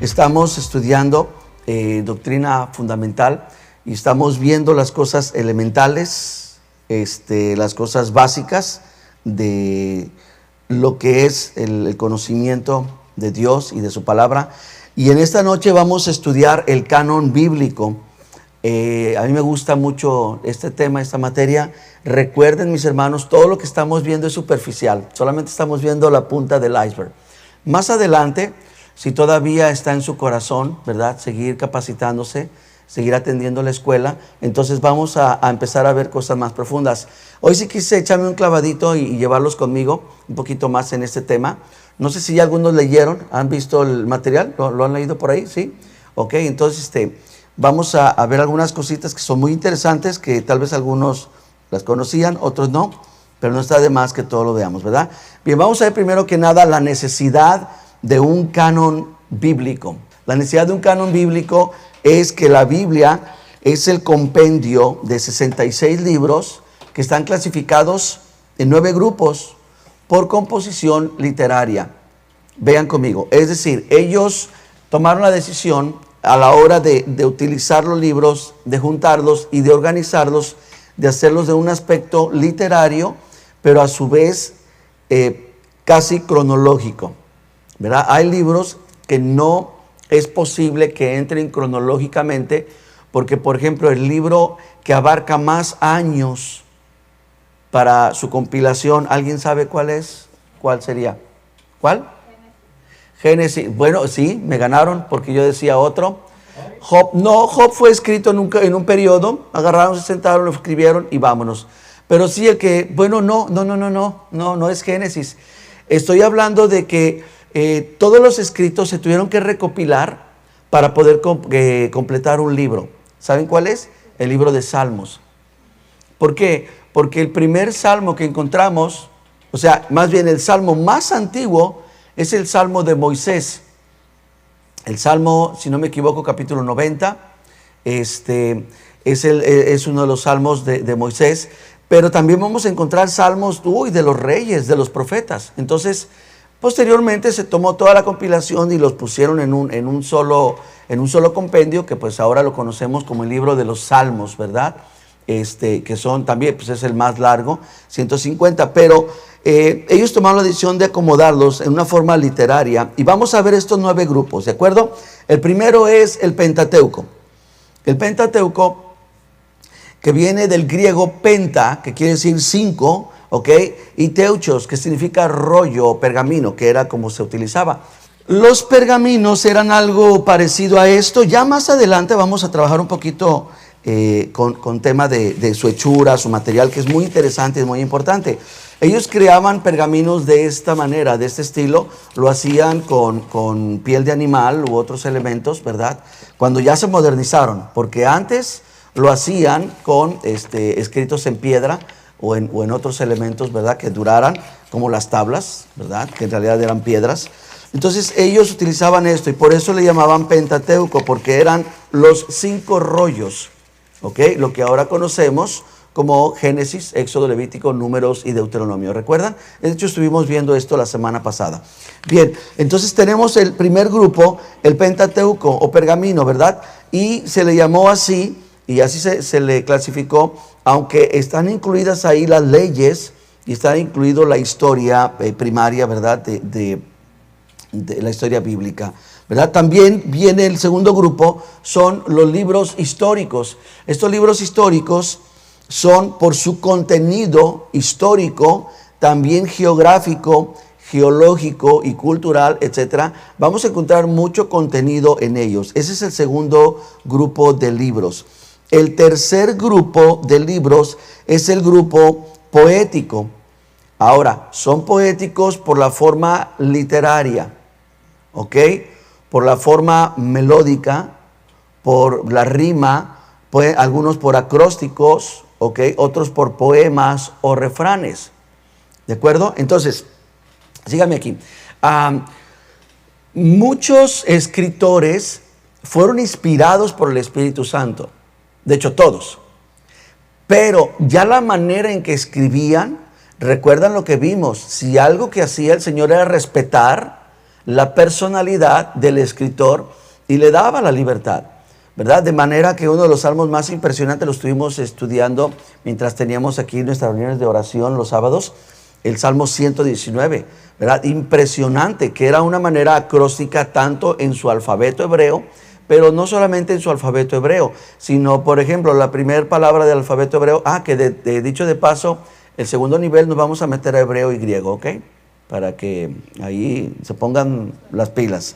Estamos estudiando doctrina fundamental y estamos viendo las cosas elementales, las cosas básicas de lo que es el conocimiento de Dios y de su palabra. Y en esta noche vamos a estudiar el canon bíblico. A mí me gusta mucho este tema, esta materia. Recuerden, mis hermanos, todo lo que estamos viendo es superficial. Solamente estamos viendo la punta del iceberg. Más adelante, si todavía está en su corazón, ¿verdad?, seguir capacitándose, seguir atendiendo la escuela, entonces vamos a empezar a ver cosas más profundas. Hoy sí quise echarme un clavadito y llevarlos conmigo un poquito más en este tema. No sé si ya algunos leyeron, han visto el material, ¿lo han leído por ahí? ¿Sí? Ok, entonces vamos a ver algunas cositas que son muy interesantes, que tal vez algunos las conocían, otros no, pero no está de más que todo lo veamos, ¿verdad? Bien, vamos a ver primero que nada la necesidad de un canon bíblico. La necesidad de un canon bíblico es que la Biblia es el compendio de 66 libros que están clasificados en 9 grupos por composición literaria. Vean conmigo, es decir, ellos tomaron la decisión a la hora de utilizar los libros, de juntarlos y de organizarlos, de hacerlos de un aspecto literario, pero a su vez casi cronológico, ¿verdad? Hay libros que no es posible que entren cronológicamente porque, por ejemplo, el libro que abarca más años para su compilación, ¿alguien sabe cuál es? ¿Cuál sería? ¿Cuál? Génesis. Bueno, sí, me ganaron porque yo decía otro. Job, no, Job fue escrito en un periodo, agarraron, se sentaron, lo escribieron y vámonos. Pero sí el que, bueno, no es Génesis. Estoy hablando de que todos los escritos se tuvieron que recopilar para poder completar un libro. ¿Saben cuál es? El libro de Salmos. ¿Por qué? Porque el primer salmo que encontramos, o sea, más bien el salmo más antiguo, es el salmo de Moisés. El salmo, si no me equivoco, capítulo 90, es uno de los salmos de Moisés. Pero también vamos a encontrar salmos de los reyes, de los profetas. Entonces, posteriormente se tomó toda la compilación y los pusieron en un solo compendio, que pues ahora lo conocemos como el libro de los Salmos, ¿verdad? Que son también, pues es el más largo, 150, pero ellos tomaron la decisión de acomodarlos en una forma literaria. Y vamos a ver estos 9 grupos, ¿de acuerdo? El primero es el Pentateuco. El Pentateuco, que viene del griego penta, que quiere decir 5, ¿ok? Y teuchos, que significa rollo o pergamino, que era como se utilizaba. Los pergaminos eran algo parecido a esto. Ya más adelante vamos a trabajar un poquito con tema de su hechura, su material, que es muy interesante, es muy importante. Ellos creaban pergaminos de esta manera, de este estilo. Lo hacían con piel de animal u otros elementos, ¿verdad? Cuando ya se modernizaron, porque antes lo hacían con escritos en piedra o en otros elementos, ¿verdad?, que duraran, como las tablas, ¿verdad?, que en realidad eran piedras. Entonces ellos utilizaban esto y por eso le llamaban Pentateuco, porque eran los 5 rollos, ¿ok? Lo que ahora conocemos como Génesis, Éxodo, Levítico, Números y Deuteronomio. ¿Recuerdan? De hecho, estuvimos viendo esto la semana pasada. Bien, entonces tenemos el primer grupo, el Pentateuco o pergamino, ¿verdad? Y se le llamó así, y así se le clasificó, aunque están incluidas ahí las leyes y está incluido la historia primaria, ¿verdad?, de la historia bíblica, ¿verdad? También viene el segundo grupo, son los libros históricos. Estos libros históricos son, por su contenido histórico, también geográfico, geológico y cultural, etcétera. Vamos a encontrar mucho contenido en ellos. Ese es el segundo grupo de libros. El tercer grupo de libros es el grupo poético. Ahora, son poéticos por la forma literaria, ¿ok? Por la forma melódica, por la rima, algunos por acrósticos, ¿ok? Otros por poemas o refranes, ¿de acuerdo? Entonces, síganme aquí. Muchos escritores fueron inspirados por el Espíritu Santo. De hecho, todos. Pero ya la manera en que escribían, recuerdan lo que vimos. Si algo que hacía el Señor era respetar la personalidad del escritor y le daba la libertad, ¿verdad? De manera que uno de los salmos más impresionantes lo estuvimos estudiando mientras teníamos aquí nuestras reuniones de oración los sábados, el Salmo 119, ¿verdad? Impresionante, que era una manera acróstica tanto en su alfabeto hebreo, pero no solamente en su alfabeto hebreo, sino, por ejemplo, la primera palabra del alfabeto hebreo, que dicho de paso, el segundo nivel nos vamos a meter a hebreo y griego, ¿ok? Para que ahí se pongan las pilas.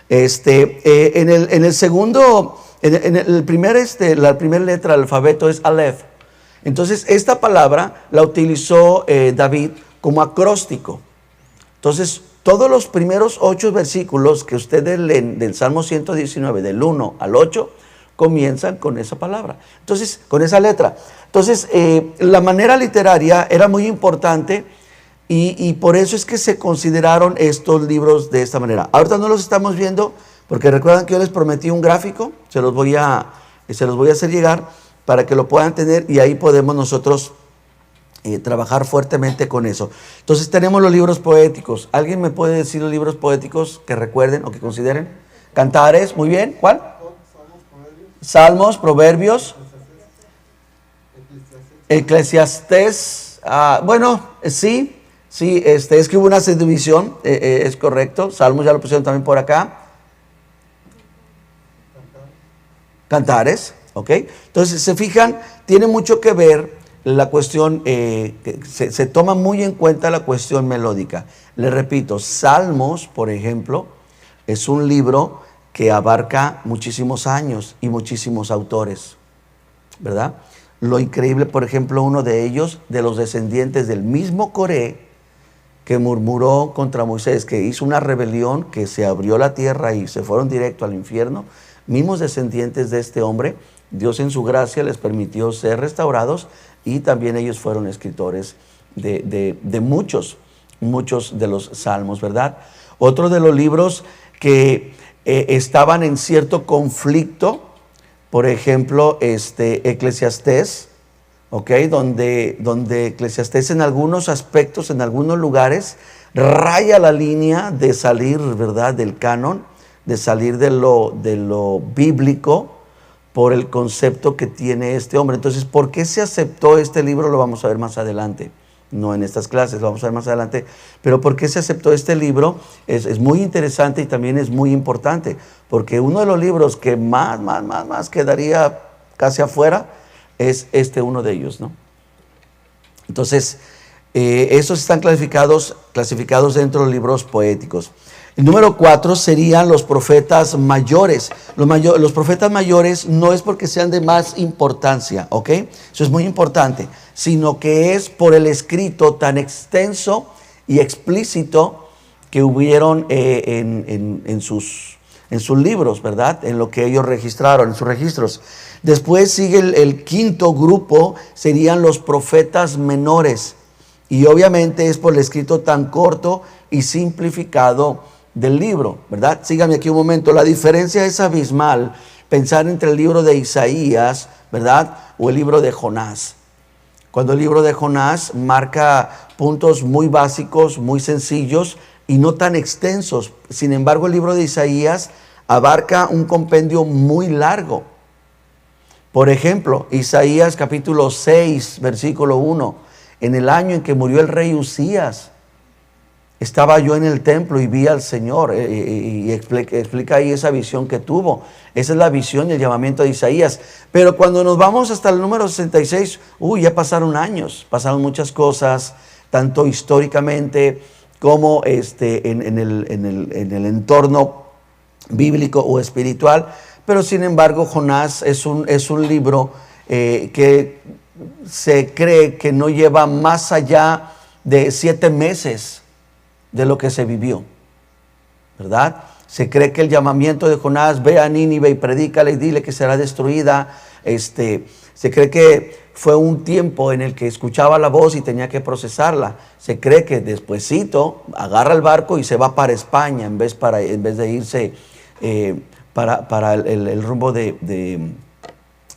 En el segundo, la primera letra del alfabeto es Aleph. Entonces, esta palabra la utilizó David como acróstico. Entonces, todos los primeros 8 versículos que ustedes leen del Salmo 119, del 1 al 8, comienzan con esa palabra. Entonces, con esa letra. Entonces, la manera literaria era muy importante y por eso es que se consideraron estos libros de esta manera. Ahorita no los estamos viendo porque recuerdan que yo les prometí un gráfico, se los voy a hacer llegar para que lo puedan tener y ahí podemos nosotros trabajar fuertemente con eso. Entonces tenemos los libros poéticos. ¿Alguien me puede decir los libros poéticos que recuerden o que consideren? Cantares, muy bien. ¿Cuál? Salmos, Proverbios, Eclesiastés. Bueno, sí, es que hubo una subdivisión, es correcto. Salmos ya lo pusieron también por acá. Cantares, ¿ok? Entonces, se fijan, tiene mucho que ver la cuestión, se toma muy en cuenta la cuestión melódica. Les repito, Salmos, por ejemplo, es un libro que abarca muchísimos años y muchísimos autores, ¿verdad? Lo increíble, por ejemplo, uno de ellos, de los descendientes del mismo Coré, que murmuró contra Moisés, que hizo una rebelión, que se abrió la tierra y se fueron directo al infierno, mismos descendientes de este hombre, Dios en su gracia les permitió ser restaurados y también ellos fueron escritores de muchos de los salmos, ¿verdad? Otro de los libros que estaban en cierto conflicto, por ejemplo, Eclesiastés, ¿ok? Donde Eclesiastés en algunos aspectos, en algunos lugares, raya la línea de salir, ¿verdad?, del canon, de salir de lo bíblico por el concepto que tiene este hombre. Entonces, ¿por qué se aceptó este libro? Lo vamos a ver más adelante. No en estas clases, lo vamos a ver más adelante. Pero ¿por qué se aceptó este libro? Es muy interesante y también es muy importante. Porque uno de los libros que más quedaría casi afuera es uno de ellos, ¿no? Entonces, esos están clasificados dentro de los libros poéticos. El número 4 serían los profetas mayores. Los profetas mayores no es porque sean de más importancia, ¿ok? Eso es muy importante, sino que es por el escrito tan extenso y explícito que hubieron en sus libros, ¿verdad? En lo que ellos registraron, en sus registros. Después sigue el quinto grupo, serían los profetas menores. Y obviamente es por el escrito tan corto y simplificado del libro, ¿verdad? Síganme aquí un momento. La diferencia es abismal. Pensar entre el libro de Isaías, ¿verdad?, o el libro de Jonás. Cuando el libro de Jonás marca puntos muy básicos, muy sencillos y no tan extensos. Sin embargo, el libro de Isaías abarca un compendio muy largo. Por ejemplo, Isaías capítulo 6, versículo 1. En el año en que murió el rey Usías, estaba yo en el templo y vi al Señor, y explica ahí esa visión que tuvo. Esa es la visión y el llamamiento de Isaías. Pero cuando nos vamos hasta el número 66, ya pasaron años, pasaron muchas cosas, tanto históricamente como en el entorno bíblico o espiritual. Pero sin embargo, Jonás es un libro que se cree que no lleva más allá de 7 meses de lo que se vivió, ¿verdad? Se cree que el llamamiento de Jonás, ve a Nínive y predícale y dile que será destruida, se cree que fue un tiempo en el que escuchaba la voz y tenía que procesarla. Se cree que despuesito agarra el barco y se va para España en vez de irse para el rumbo de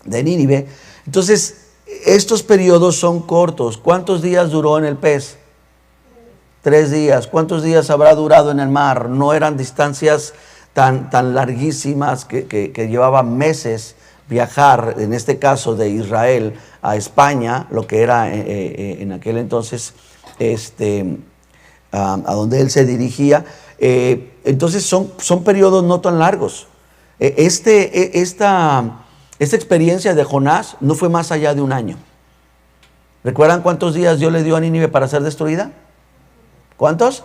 Nínive. Entonces, estos periodos son cortos. ¿Cuántos días duró en el pez? 3 días. ¿Cuántos días habrá durado en el mar? No eran distancias tan larguísimas que llevaban meses viajar, en este caso de Israel a España, lo que era en aquel entonces a donde él se dirigía. Entonces son periodos no tan largos. Esta experiencia de Jonás no fue más allá de 1 año. ¿Recuerdan cuántos días Dios le dio a Nínive para ser destruida? ¿Cuántos?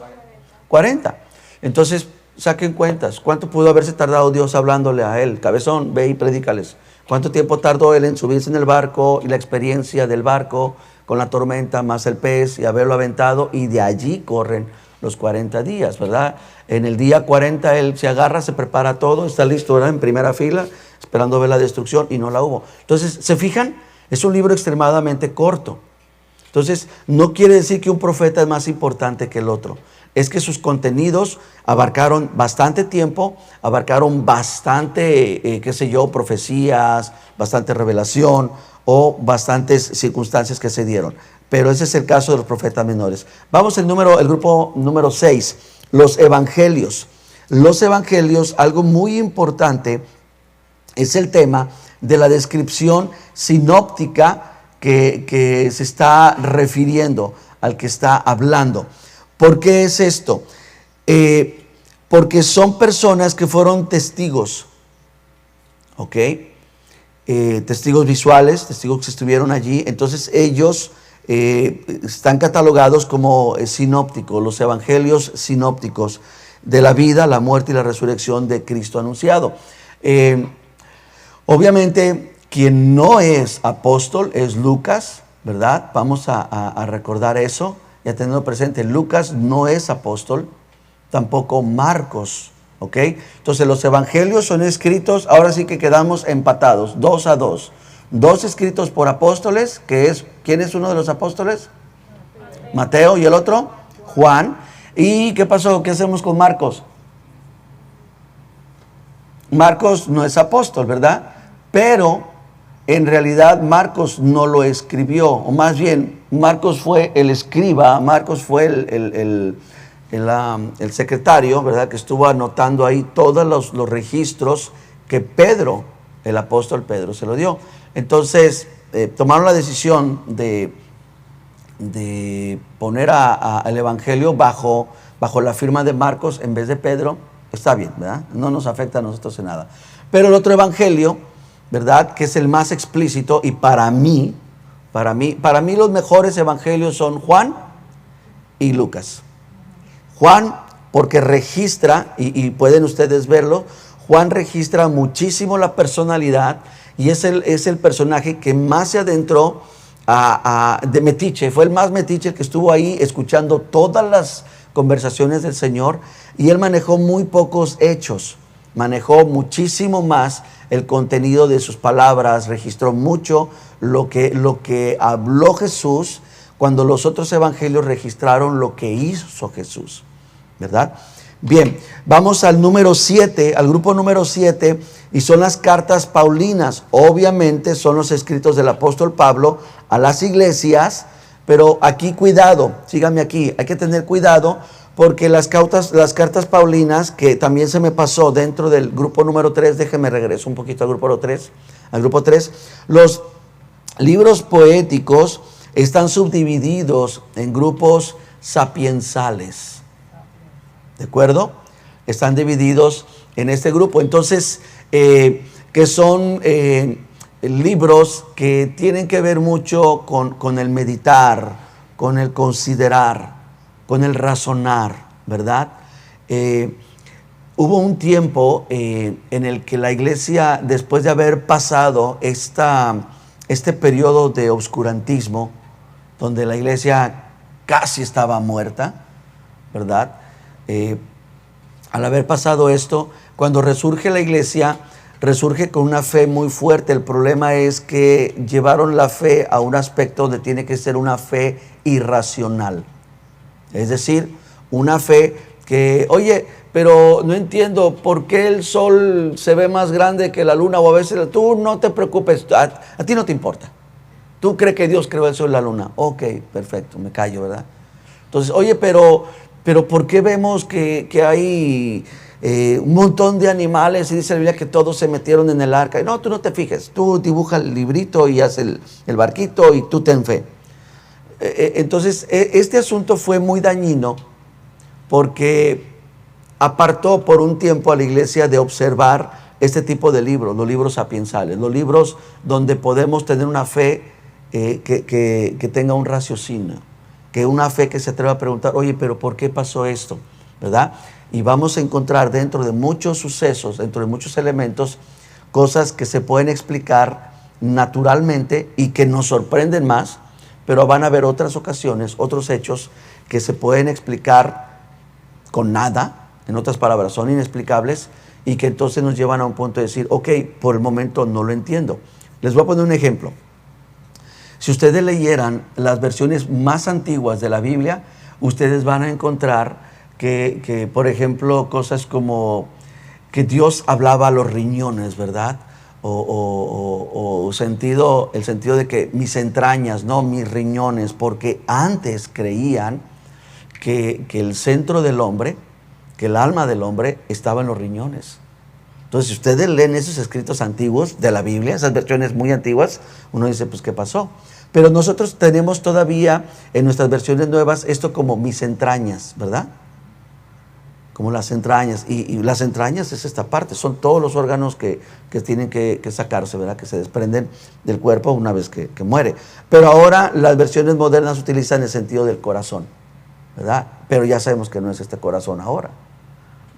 40. Entonces, saquen cuentas. ¿Cuánto pudo haberse tardado Dios hablándole a él? Cabezón, ve y predícales. ¿Cuánto tiempo tardó él en subirse en el barco y la experiencia del barco con la tormenta más el pez y haberlo aventado? Y de allí corren los 40 días, ¿verdad? En el día 40 él se agarra, se prepara todo, está listo, ¿verdad? En primera fila, esperando ver la destrucción, y no la hubo. Entonces, ¿se fijan? Es un libro extremadamente corto. Entonces, no quiere decir que un profeta es más importante que el otro. Es que sus contenidos abarcaron bastante tiempo, abarcaron bastante, profecías, bastante revelación o bastantes circunstancias que se dieron. Pero ese es el caso de los profetas menores. Vamos al grupo número 6, los evangelios. Los evangelios, algo muy importante, es el tema de la descripción sinóptica que se está refiriendo al que está hablando. ¿Por qué es esto? Porque son personas que fueron testigos, ¿ok? Testigos visuales, testigos que estuvieron allí. Entonces ellos están catalogados como sinópticos, los evangelios sinópticos de la vida, la muerte y la resurrección de Cristo anunciado. Obviamente, quien no es apóstol es Lucas, ¿verdad? Vamos a recordar eso, ya teniendo presente. Lucas no es apóstol, tampoco Marcos, ¿ok? Entonces los evangelios son escritos, ahora sí que quedamos empatados, 2-2. 2 escritos por apóstoles, ¿quién es uno de los apóstoles? Mateo, ¿y el otro? Juan. ¿Y qué pasó? ¿Qué hacemos con Marcos? Marcos no es apóstol, ¿verdad? Pero en realidad Marcos no lo escribió, o más bien Marcos fue el escriba, Marcos fue el secretario, ¿verdad? Que estuvo anotando ahí todos los registros que Pedro, el apóstol Pedro, se lo dio. Entonces tomaron la decisión de poner al evangelio bajo la firma de Marcos en vez de Pedro. Está bien, ¿verdad? No nos afecta a nosotros en nada. Pero el otro evangelio, ¿verdad?, que es el más explícito, y para mí los mejores evangelios son Juan y Lucas. Juan, porque registra, y pueden ustedes verlo, Juan registra muchísimo la personalidad, y es el personaje que más se adentró de metiche, fue el más metiche, el que estuvo ahí escuchando todas las conversaciones del Señor, y él manejó muy pocos hechos, manejó muchísimo más el contenido de sus palabras, registró mucho lo que habló Jesús, cuando los otros evangelios registraron lo que hizo Jesús, ¿verdad? Bien, vamos al número 7, al grupo número 7, y son las cartas paulinas. Obviamente son los escritos del apóstol Pablo a las iglesias, pero aquí cuidado, síganme aquí, hay que tener cuidado, porque las cartas paulinas, que también se me pasó dentro del grupo número 3, déjenme regreso un poquito al grupo 3, los libros poéticos están subdivididos en grupos sapiensales, ¿de acuerdo? Están divididos en este grupo, entonces, que son libros que tienen que ver mucho con el meditar, con el considerar, con el razonar, ¿verdad? Hubo un tiempo en el que la iglesia, después de haber pasado este periodo de oscurantismo, donde la iglesia casi estaba muerta, ¿verdad? Al haber pasado esto, cuando resurge la iglesia, resurge con una fe muy fuerte. El problema es que llevaron la fe a un aspecto donde tiene que ser una fe irracional. Es decir, una fe que, oye, pero no entiendo por qué el sol se ve más grande que la luna, o a veces tú no te preocupes, a ti no te importa. Tú crees que Dios creó el sol y la luna. Ok, perfecto, me callo, ¿verdad? Entonces, oye, pero ¿por qué vemos que hay un montón de animales y dice la Biblia que todos se metieron en el arca? Y no, tú no te fijes, tú dibuja el librito y haz el barquito y tú ten fe. Entonces, este asunto fue muy dañino porque apartó por un tiempo a la iglesia de observar este tipo de libros, los libros sapiensales, los libros donde podemos tener una fe que tenga un raciocinio, que una fe que se atreva a preguntar, oye, pero ¿por qué pasó esto? ¿Verdad? Y vamos a encontrar dentro de muchos sucesos, dentro de muchos elementos, cosas que se pueden explicar naturalmente y que nos sorprenden más, pero van a haber otras ocasiones, otros hechos que se pueden explicar con nada, en otras palabras, son inexplicables y que entonces nos llevan a un punto de decir, ok, por el momento no lo entiendo. Les voy a poner un ejemplo. Si ustedes leyeran las versiones más antiguas de la Biblia, ustedes van a encontrar que por ejemplo, cosas como que Dios hablaba a los riñones, ¿verdad? El sentido de que mis entrañas, no mis riñones, porque antes creían que el centro del hombre, que el alma del hombre estaba en los riñones. Entonces, si ustedes leen esos escritos antiguos de la Biblia, esas versiones muy antiguas, uno dice, pues, ¿qué pasó? Pero nosotros tenemos todavía en nuestras versiones nuevas esto como mis entrañas, ¿verdad? Como las entrañas. Y las entrañas es esta parte, son todos los órganos que tienen que sacarse, ¿verdad? Que se desprenden del cuerpo una vez que muere. Pero ahora las versiones modernas utilizan el sentido del corazón, ¿verdad? Pero ya sabemos que no es este corazón ahora,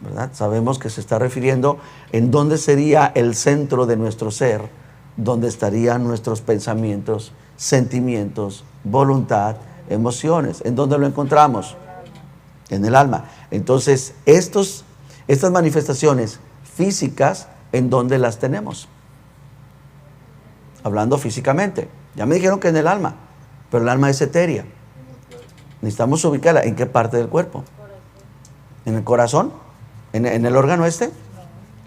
¿verdad? Sabemos que se está refiriendo en dónde sería el centro de nuestro ser, donde estarían nuestros pensamientos, sentimientos, voluntad, emociones. ¿En dónde lo encontramos? En el alma. Entonces, estas manifestaciones físicas, ¿en dónde las tenemos? Hablando físicamente. Ya me dijeron que en el alma, pero el alma es etérea. Necesitamos ubicarla. ¿En qué parte del cuerpo? ¿En el corazón? ¿En el órgano este?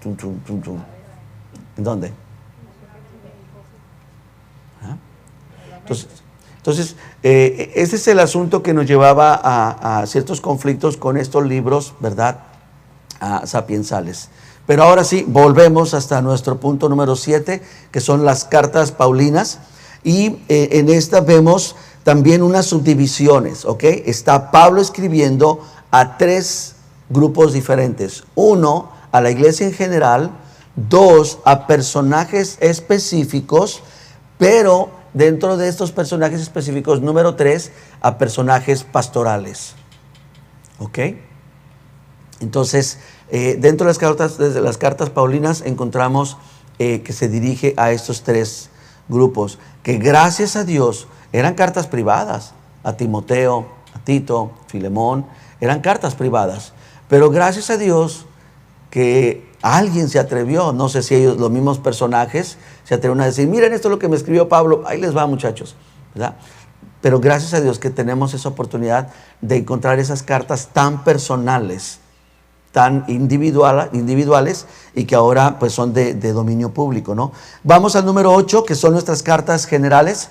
¿En dónde? ¿Ah? Entonces, ese es el asunto que nos llevaba a ciertos conflictos con estos libros, ¿verdad? Sapiensales. Pero ahora sí, volvemos hasta nuestro punto número 7, que son las cartas paulinas. Y en esta vemos también unas subdivisiones, ¿ok? Está Pablo escribiendo a 3 grupos diferentes. 1, a la iglesia en general. 2, a personajes específicos, pero dentro de estos personajes específicos, número 3, a personajes pastorales. ¿Ok? Entonces, dentro de las cartas paulinas encontramos que se dirige a estos 3 grupos, que gracias a Dios eran cartas privadas, a Timoteo, a Tito, Filemón, eran cartas privadas, pero gracias a Dios que alguien se atrevió, no sé si ellos, los mismos personajes, se atrevieron a decir, miren, esto es lo que me escribió Pablo, ahí les va, muchachos, ¿verdad? Pero gracias a Dios que tenemos esa oportunidad de encontrar esas cartas tan personales, tan individuales y que ahora pues son de dominio público, ¿no? Vamos al número 8, que son nuestras cartas generales,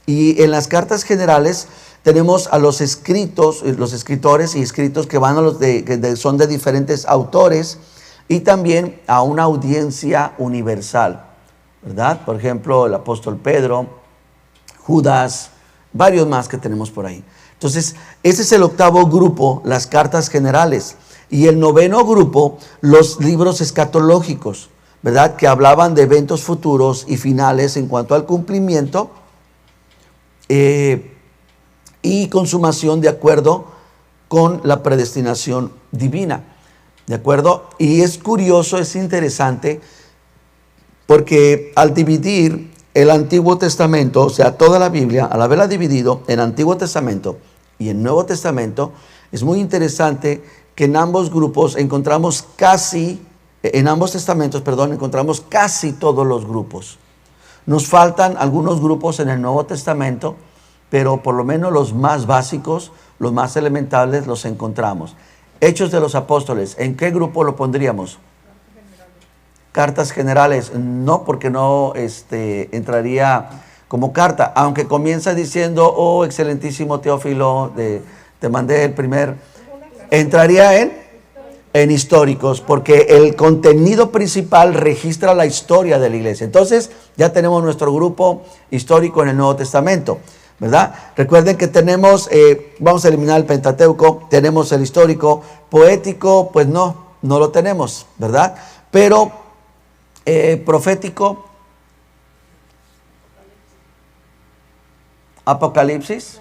y en las cartas generales tenemos a los escritores y escritos que van a son de diferentes autores, y también a una audiencia universal, ¿verdad? Por ejemplo, el apóstol Pedro, Judas, varios más que tenemos por ahí. Entonces, ese es el 8º grupo, las cartas generales. Y el 9º grupo, los libros escatológicos, ¿verdad? Que hablaban de eventos futuros y finales en cuanto al cumplimiento y consumación de acuerdo con la predestinación divina. ¿De acuerdo? Y es curioso, es interesante, porque al dividir el Antiguo Testamento, o sea, toda la Biblia, al haberla dividido en Antiguo Testamento y en Nuevo Testamento, es muy interesante que en ambos grupos encontramos en ambos testamentos, encontramos casi todos los grupos. Nos faltan algunos grupos en el Nuevo Testamento, pero por lo menos los más básicos, los más elementales, los encontramos. Hechos de los Apóstoles, ¿en qué grupo lo pondríamos? Cartas generales, no, porque no entraría como carta, aunque comienza diciendo, oh excelentísimo Teófilo, te te mandé el primer. Entraría en históricos, porque el contenido principal registra la historia de la iglesia. Entonces, ya tenemos nuestro grupo histórico en el Nuevo Testamento, ¿verdad? Recuerden que tenemos, vamos a eliminar el Pentateuco, tenemos el histórico, poético, pues no lo tenemos, ¿verdad? Pero profético, Apocalipsis,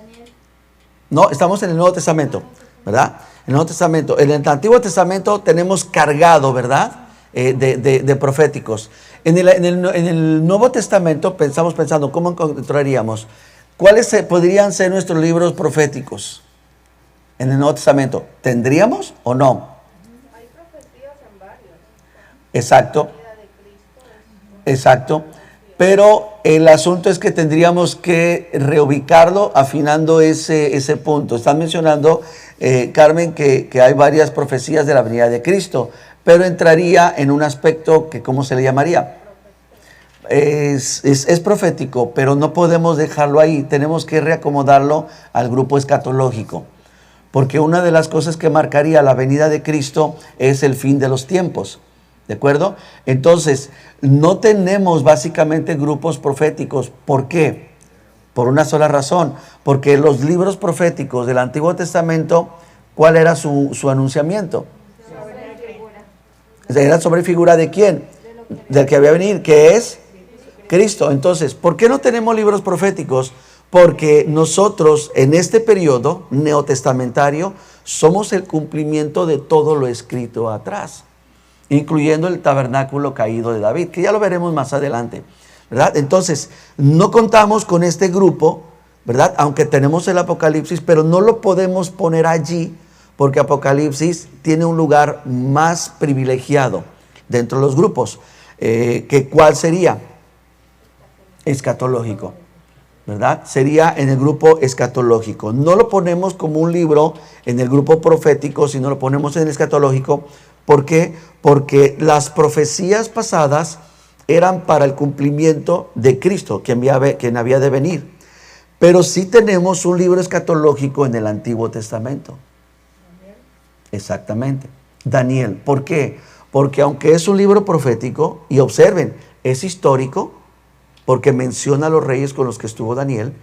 no, estamos en el Nuevo Testamento, ¿verdad? En el Nuevo Testamento, en el Antiguo Testamento tenemos cargado, ¿verdad? De proféticos. En el Nuevo Testamento pensando, ¿cómo encontraríamos? ¿Cuáles podrían ser nuestros libros proféticos en el Nuevo Testamento? ¿Tendríamos o no? Hay profecías en varios. Exacto. Exacto. Pero el asunto es que tendríamos que reubicarlo afinando ese punto. Están mencionando, Carmen, que hay varias profecías de la venida de Cristo, pero entraría en un aspecto que, ¿cómo se le llamaría? Es profético, pero no podemos dejarlo ahí. Tenemos que reacomodarlo al grupo escatológico, porque una de las cosas que marcaría la venida de Cristo es el fin de los tiempos. ¿De acuerdo? Entonces, no tenemos básicamente grupos proféticos. ¿Por qué? Por una sola razón. Porque los libros proféticos del Antiguo Testamento, ¿cuál era su anunciamiento? Era sobre figura de quién? Del que había venido, que es Cristo. Entonces, ¿por qué no tenemos libros proféticos? Porque nosotros en este periodo neotestamentario somos el cumplimiento de todo lo escrito atrás, incluyendo el tabernáculo caído de David, que ya lo veremos más adelante, ¿verdad? Entonces, no contamos con este grupo, ¿verdad? Aunque tenemos el Apocalipsis, pero no lo podemos poner allí, porque Apocalipsis tiene un lugar más privilegiado dentro de los grupos, que ¿cuál sería? Escatológico, ¿verdad? Sería en el grupo escatológico. No lo ponemos como un libro en el grupo profético, sino lo ponemos en el escatológico. ¿Por qué? Porque las profecías pasadas eran para el cumplimiento de Cristo, quien había de venir. Pero sí tenemos un libro escatológico en el Antiguo Testamento. Exactamente. Daniel. ¿Por qué? Porque aunque es un libro profético, y observen, es histórico, porque menciona a los reyes con los que estuvo Daniel,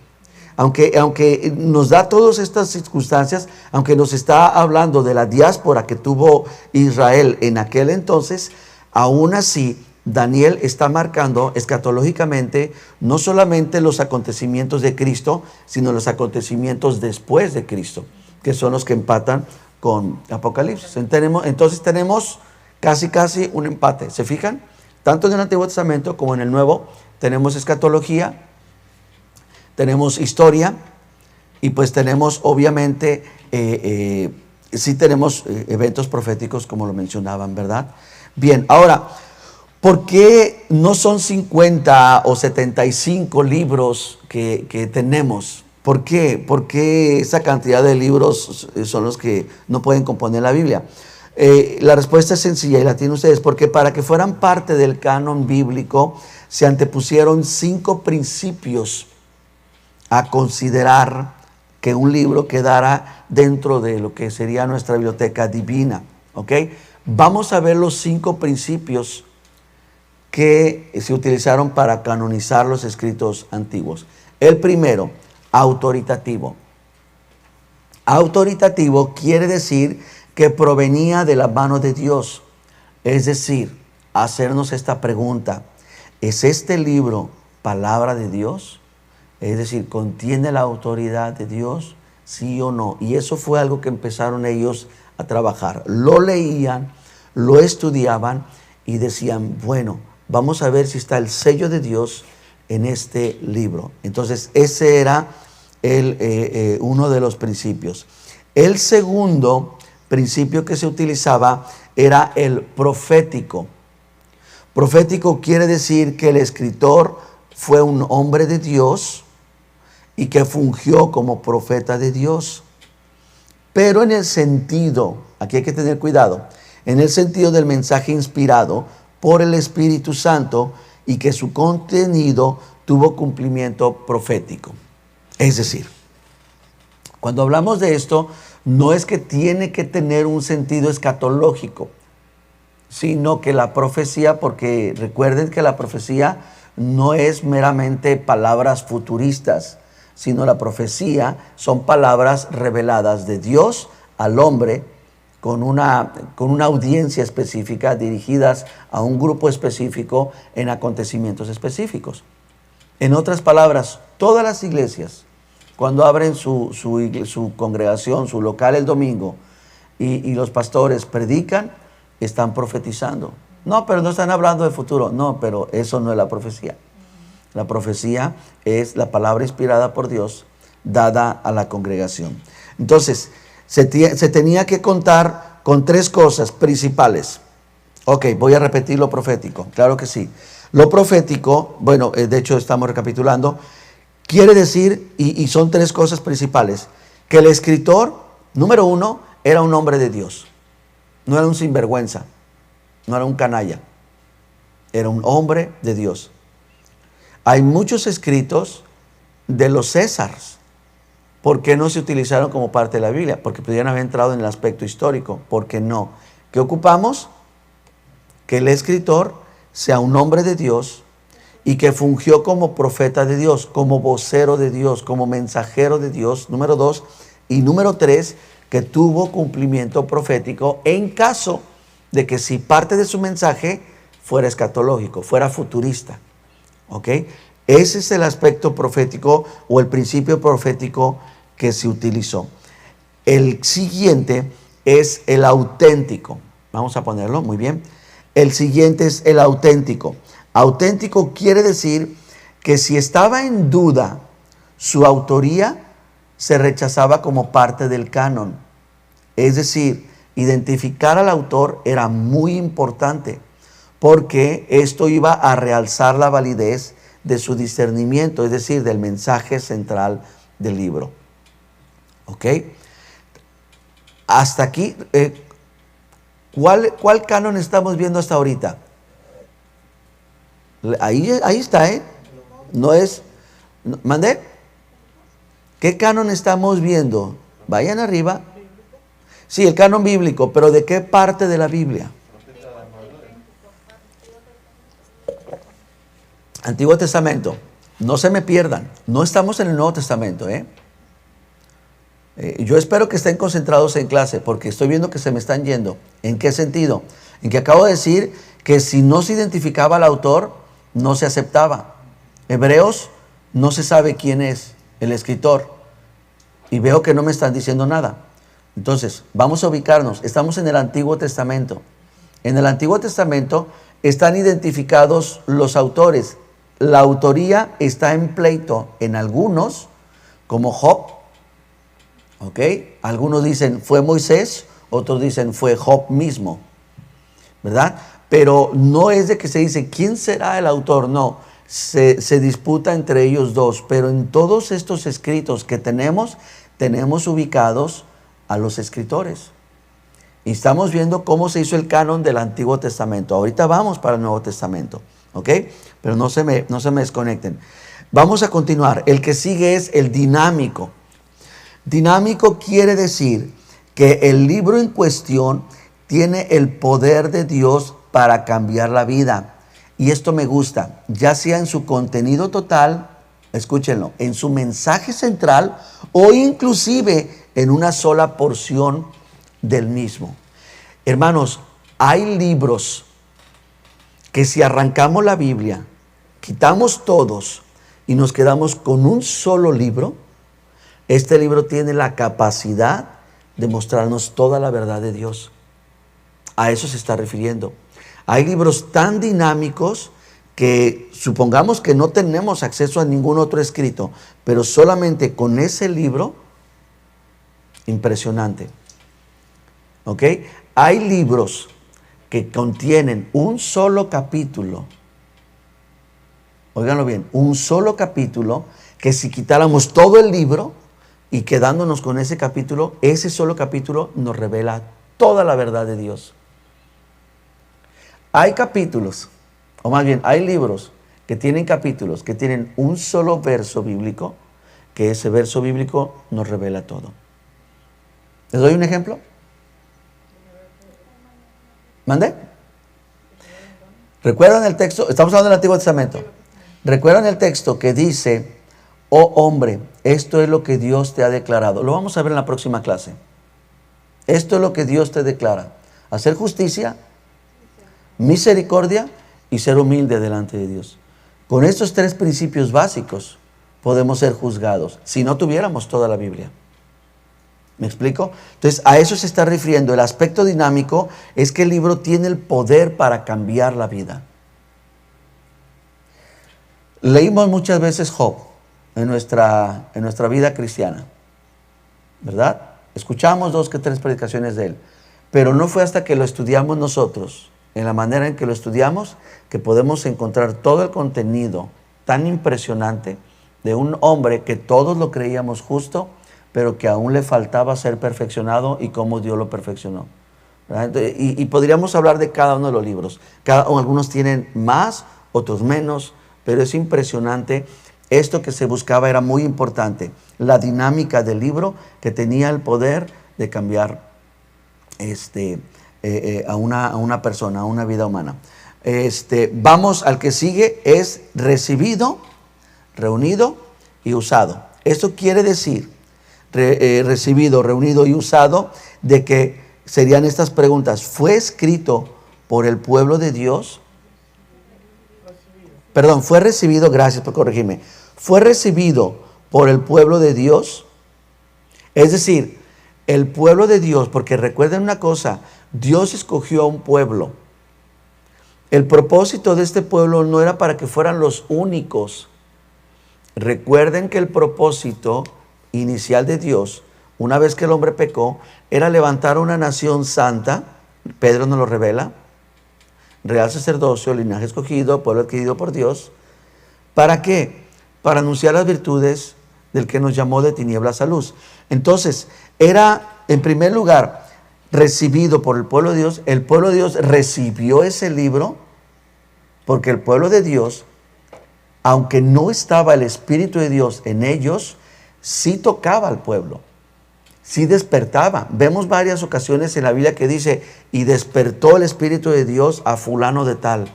aunque nos da todas estas circunstancias, aunque nos está hablando de la diáspora que tuvo Israel en aquel entonces, aún así Daniel está marcando escatológicamente no solamente los acontecimientos de Cristo, sino los acontecimientos después de Cristo, que son los que empatan con Apocalipsis. Entonces tenemos casi un empate. ¿Se fijan? Tanto en el Antiguo Testamento como en el Nuevo tenemos escatología, tenemos historia, y pues tenemos obviamente, sí tenemos eventos proféticos como lo mencionaban, ¿verdad? Bien, ahora, ¿por qué no son 50 o 75 libros que tenemos? ¿Por qué? ¿Por qué esa cantidad de libros son los que no pueden componer la Biblia? La respuesta es sencilla y la tienen ustedes, porque para que fueran parte del canon bíblico se antepusieron 5 principios a considerar que un libro quedara dentro de lo que sería nuestra biblioteca divina, ¿ok? Vamos a ver los 5 principios que se utilizaron para canonizar los escritos antiguos. El primero, autoritativo. Autoritativo quiere decir que provenía de la mano de Dios. Es decir, hacernos esta pregunta: ¿es este libro palabra de Dios? Es decir, ¿contiene la autoridad de Dios? ¿Sí o no? Y eso fue algo que empezaron ellos a trabajar. Lo leían, lo estudiaban y decían, bueno, vamos a ver si está el sello de Dios en este libro. Entonces, ese era uno de los principios. El segundo principio que se utilizaba era el profético. Profético quiere decir que el escritor fue un hombre de Dios y que fungió como profeta de Dios. Pero en el sentido, aquí hay que tener cuidado, en el sentido del mensaje inspirado por el Espíritu Santo y que su contenido tuvo cumplimiento profético. Es decir, cuando hablamos de esto, no es que tiene que tener un sentido escatológico, sino que la profecía, porque recuerden que la profecía no es meramente palabras futuristas, sino la profecía son palabras reveladas de Dios al hombre con una audiencia específica, dirigidas a un grupo específico en acontecimientos específicos. En otras palabras, todas las iglesias, cuando abren su congregación, su local el domingo, y los pastores predican, están profetizando. No, pero no están hablando de futuro. No, pero eso no es la profecía. La profecía es la palabra inspirada por Dios, dada a la congregación. Entonces, se tenía que contar con tres cosas principales. Ok, voy a repetir lo profético. Claro que sí. Lo profético, bueno, de hecho estamos recapitulando, quiere decir, y son tres cosas principales, que el escritor, número uno, era un hombre de Dios. No era un sinvergüenza, no era un canalla, era un hombre de Dios. Hay muchos escritos de los Césares. ¿Por qué no se utilizaron como parte de la Biblia? Porque podrían haber entrado en el aspecto histórico. ¿Por qué no? ¿Qué ocupamos? Que el escritor sea un hombre de Dios y que fungió como profeta de Dios, como vocero de Dios, como mensajero de Dios, número 2. Y número 3, que tuvo cumplimiento profético en caso de que si parte de su mensaje fuera escatológico, fuera futurista. ¿Ok? Ese es el aspecto profético o el principio profético que se utilizó. El siguiente es el auténtico. Vamos a ponerlo, muy bien. El siguiente es el auténtico. Auténtico quiere decir que si estaba en duda su autoría, se rechazaba como parte del canon. Es decir, identificar al autor era muy importante, porque esto iba a realzar la validez de su discernimiento, es decir, del mensaje central del libro. ¿Ok? Hasta aquí, ¿cuál canon estamos viendo hasta ahorita? Ahí está, ¿eh? No es... ¿Mandé? ¿Qué canon estamos viendo? Vayan arriba. Sí, el canon bíblico, pero ¿de qué parte de la Biblia? Antiguo Testamento. No se me pierdan. No estamos en el Nuevo Testamento, ¿eh? Yo espero que estén concentrados en clase, porque estoy viendo que se me están yendo. ¿En qué sentido? En que acabo de decir que si no se identificaba al autor, no se aceptaba. Hebreos, no se sabe quién es el escritor. Y veo que no me están diciendo nada. Entonces, vamos a ubicarnos. Estamos en el Antiguo Testamento. En el Antiguo Testamento están identificados los autores. La autoría está en pleito en algunos, como Job. ¿Ok? Algunos dicen fue Moisés, otros dicen fue Job mismo. ¿Verdad? Pero no es de que se dice quién será el autor, no. Se disputa entre ellos dos. Pero en todos estos escritos que tenemos ubicados a los escritores. Y estamos viendo cómo se hizo el canon del Antiguo Testamento. Ahorita vamos para el Nuevo Testamento. ¿Ok? Pero no se me desconecten. Vamos a continuar. El que sigue es el dinámico. Dinámico quiere decir que el libro en cuestión tiene el poder de Dios para cambiar la vida. Y esto me gusta, ya sea en su contenido total, escúchenlo, en su mensaje central o inclusive en una sola porción del mismo. Hermanos, hay libros que si arrancamos la Biblia, quitamos todos y nos quedamos con un solo libro, este libro tiene la capacidad de mostrarnos toda la verdad de Dios. A eso se está refiriendo. Hay libros tan dinámicos que supongamos que no tenemos acceso a ningún otro escrito, pero solamente con ese libro, impresionante. ¿Ok? Hay libros que contienen un solo capítulo. Óiganlo bien, un solo capítulo que si quitáramos todo el libro y quedándonos con ese capítulo, ese solo capítulo nos revela toda la verdad de Dios. Hay capítulos, o más bien hay libros que tienen capítulos, que tienen un solo verso bíblico, que ese verso bíblico nos revela todo. ¿Les doy un ejemplo? ¿Mande? ¿Recuerdan el texto? Estamos hablando del Antiguo Testamento. ¿Recuerdan el texto que dice, oh hombre, esto es lo que Dios te ha declarado? Lo vamos a ver en la próxima clase. Esto es lo que Dios te declara. Hacer justicia, misericordia y ser humilde delante de Dios. Con estos tres principios básicos podemos ser juzgados si no tuviéramos toda la Biblia. ¿Me explico? Entonces a eso se está refiriendo. El aspecto dinámico es que el libro tiene el poder para cambiar la vida. Leímos muchas veces Job en nuestra vida cristiana, ¿verdad? Escuchamos 2 que 3 predicaciones de él, pero no fue hasta que lo estudiamos nosotros, en la manera en que lo estudiamos, que podemos encontrar todo el contenido tan impresionante de un hombre que todos lo creíamos justo, pero que aún le faltaba ser perfeccionado y cómo Dios lo perfeccionó. Y podríamos hablar de cada uno de los libros. Algunos tienen más, otros menos, pero es impresionante. Esto que se buscaba era muy importante. La dinámica del libro que tenía el poder de cambiar a una persona, a una vida humana. Vamos al que sigue, es recibido, reunido y usado. Esto quiere decir recibido, reunido y usado, de que serían estas preguntas. ¿Fue escrito por el pueblo de Dios? Perdón, fue recibido, gracias por corregirme. ¿Fue recibido por el pueblo de Dios? Es decir, el pueblo de Dios, porque recuerden una cosa, Dios escogió a un pueblo. El propósito de este pueblo no era para que fueran los únicos. Recuerden que el propósito inicial de Dios, una vez que el hombre pecó, era levantar una nación santa. Pedro nos lo revela. Real sacerdocio, linaje escogido, pueblo adquirido por Dios. ¿Para qué? Para anunciar las virtudes del que nos llamó de tinieblas a luz. Entonces, era, en primer lugar, recibido por el pueblo de Dios. El pueblo de Dios recibió ese libro, porque el pueblo de Dios, aunque no estaba el Espíritu de Dios en ellos, sí tocaba al pueblo, sí despertaba. Vemos varias ocasiones en la Biblia que dice, y despertó el Espíritu de Dios a fulano de tal,